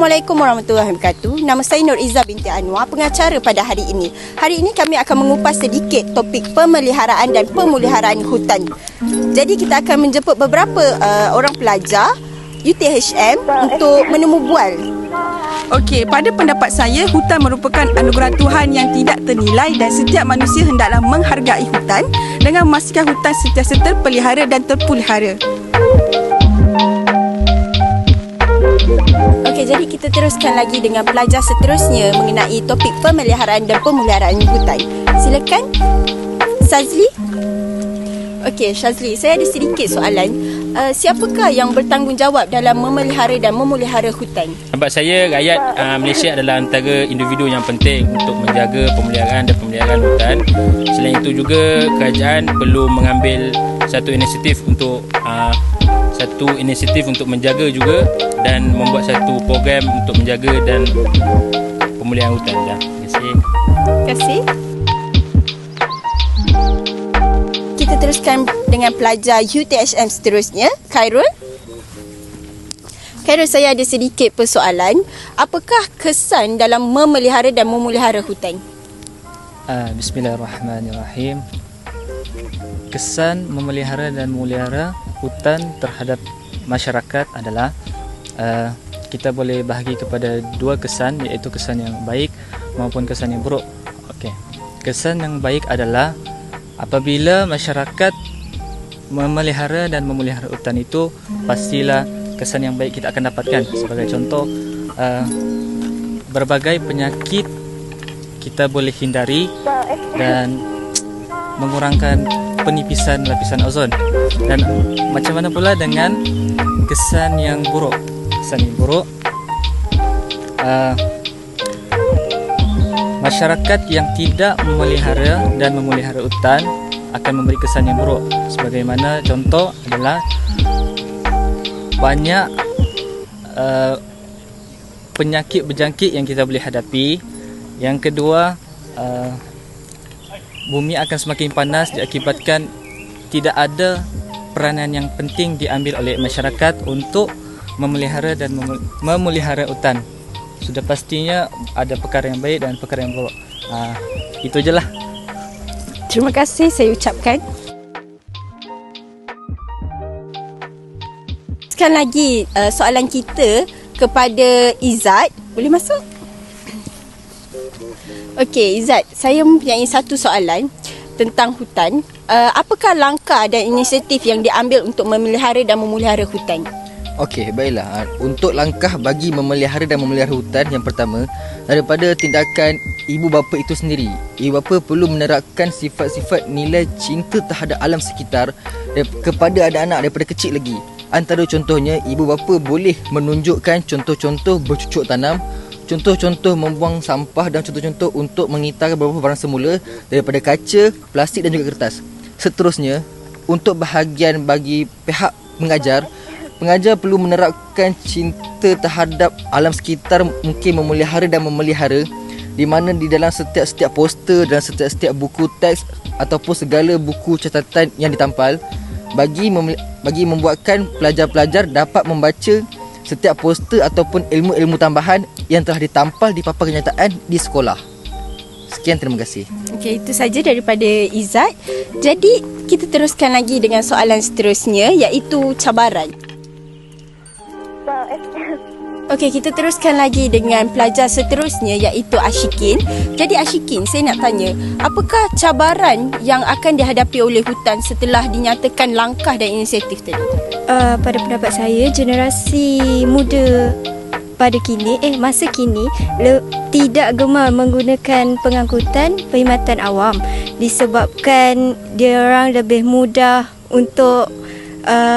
Assalamualaikum warahmatullahi wabarakatuh. Nama saya Nur Izzah binti Anwar, pengacara pada hari ini. Hari ini kami akan mengupas sedikit topik pemeliharaan dan pemuliharaan hutan. Jadi kita akan menjemput beberapa orang pelajar UTHM untuk menemu bual. Okey, pada pendapat saya, hutan merupakan anugerah Tuhan yang tidak ternilai dan setiap manusia hendaklah menghargai hutan dengan memastikan hutan sentiasa terpelihara dan terpelihara. Okey, jadi kita teruskan lagi dengan pelajar seterusnya mengenai topik pemeliharaan dan pemuliharaan hutan. Silakan, Shazli. Okey, Shazli, saya ada sedikit soalan. Siapakah yang bertanggungjawab dalam memelihara dan memelihara hutan? Nampak saya, rakyat Malaysia adalah antara individu yang penting untuk menjaga pemeliharaan dan pemeliharaan hutan. Selain itu juga, kerajaan perlu mengambil satu inisiatif untuk menjaga juga dan membuat satu program untuk menjaga dan pemulihan hutan. Terima kasih. Terima kasih. Kita teruskan dengan pelajar UTHM seterusnya, Khairul. Khairul, saya ada sedikit persoalan. Apakah kesan dalam memelihara dan memelihara hutan? Bismillahirrahmanirrahim. Kesan memelihara dan memelihara hutan terhadap masyarakat adalah kita boleh bahagi kepada dua kesan, iaitu kesan yang baik maupun kesan yang buruk. Okey. Kesan yang baik adalah apabila masyarakat memelihara dan memelihara hutan itu, pastilah kesan yang baik kita akan dapatkan. Sebagai contoh, berbagai penyakit kita boleh hindari dan mengurangkan penipisan lapisan ozon. Dan macam mana pula dengan kesan yang buruk? Kesan yang buruk, masyarakat yang tidak memelihara dan memelihara hutan akan memberi kesan yang buruk. Sebagaimana contoh adalah banyak penyakit berjangkit yang kita boleh hadapi. Yang kedua, bumi akan semakin panas diakibatkan tidak ada peranan yang penting diambil oleh masyarakat untuk memelihara dan memelihara hutan. Sudah pastinya ada perkara yang baik dan perkara yang buruk. Itu je lah. Terima kasih saya ucapkan. Sekarang lagi soalan kita kepada Izzat. Boleh masuk? Okey, Izzat, saya mempunyai satu soalan tentang hutan. Apakah langkah dan inisiatif yang diambil untuk memelihara dan memelihara hutan? Okey, baiklah. Untuk langkah bagi memelihara dan memelihara hutan, yang pertama, daripada tindakan ibu bapa itu sendiri. Ibu bapa perlu menerapkan sifat-sifat nilai cinta terhadap alam sekitar kepada anak-anak daripada kecil lagi. Antara contohnya, ibu bapa boleh menunjukkan contoh-contoh bercucuk tanam, contoh-contoh membuang sampah dan contoh-contoh untuk mengitarkan beberapa barang semula daripada kaca, plastik dan juga kertas. Seterusnya, untuk bahagian bagi pihak pengajar perlu menerapkan cinta terhadap alam sekitar, mungkin memelihara dan memelihara, di mana di dalam setiap poster dan setiap buku teks ataupun segala buku catatan yang ditampal bagi membuatkan pelajar-pelajar dapat membaca setiap poster ataupun ilmu-ilmu tambahan yang telah ditampal di papan kenyataan di sekolah. Sekian, terima kasih. Okey, itu saja daripada Izzat. Jadi, kita teruskan lagi dengan soalan seterusnya, iaitu cabaran. Okey, kita teruskan lagi dengan pelajar seterusnya, iaitu Ashikin. Jadi Ashikin, saya nak tanya, apakah cabaran yang akan dihadapi oleh hutan setelah dinyatakan langkah dan inisiatif tadi? Pada pendapat saya, generasi muda pada masa kini tidak gemar menggunakan pengangkutan perkhidmatan awam disebabkan dia orang lebih mudah untuk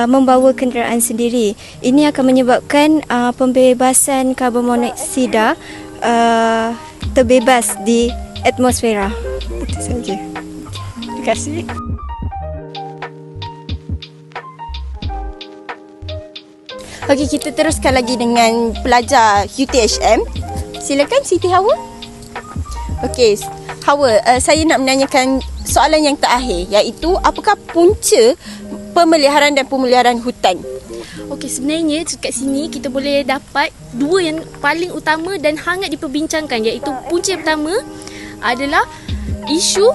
membawa kenderaan sendiri. Ini akan menyebabkan pembebasan karbon monoksida terbebas di atmosfera. Itu saja. Terima kasih. Okey, kita teruskan lagi dengan pelajar UTHM. Silakan Siti Hawa. Okey, Hawa, saya nak menanyakan soalan yang terakhir, iaitu apakah punca pemeliharaan dan pemeliharaan hutan? Okey, sebenarnya kat sini kita boleh dapat dua yang paling utama dan hangat diperbincangkan, iaitu punca pertama adalah isu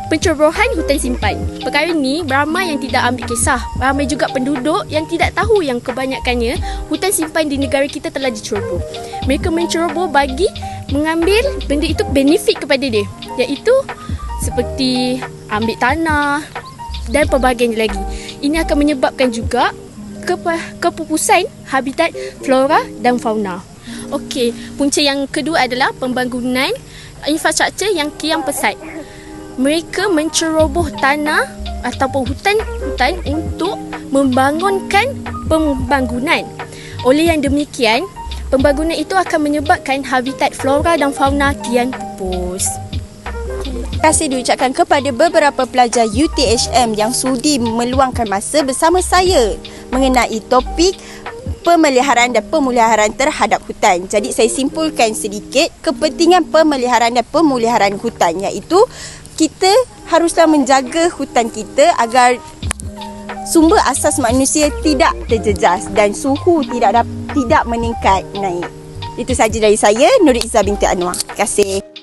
pencerobohan hutan simpan. Perkara ini ramai yang tidak ambil kisah. Ramai juga penduduk yang tidak tahu yang kebanyakannya hutan simpan di negara kita telah diceroboh. Mereka menceroboh bagi mengambil benda itu benefit kepada dia, iaitu seperti ambil tanah dan pelbagai lagi. Ini akan menyebabkan juga kepupusan habitat flora dan fauna. Okey, punca yang kedua adalah pembangunan infrastruktur yang kian pesat. Mereka menceroboh tanah ataupun hutan untuk membangunkan pembangunan. Oleh yang demikian, pembangunan itu akan menyebabkan habitat flora dan fauna kian pupus. Terima kasih diucapkan kepada beberapa pelajar UTHM yang sudi meluangkan masa bersama saya mengenai topik pemeliharaan dan pemuliharaan terhadap hutan. Jadi saya simpulkan sedikit kepentingan pemeliharaan dan pemuliharaan hutan, iaitu kita haruslah menjaga hutan kita agar sumber asas manusia tidak terjejas dan suhu tidak meningkat naik. Itu sahaja dari saya, Nurul Izzah binti Anwar. Terima kasih.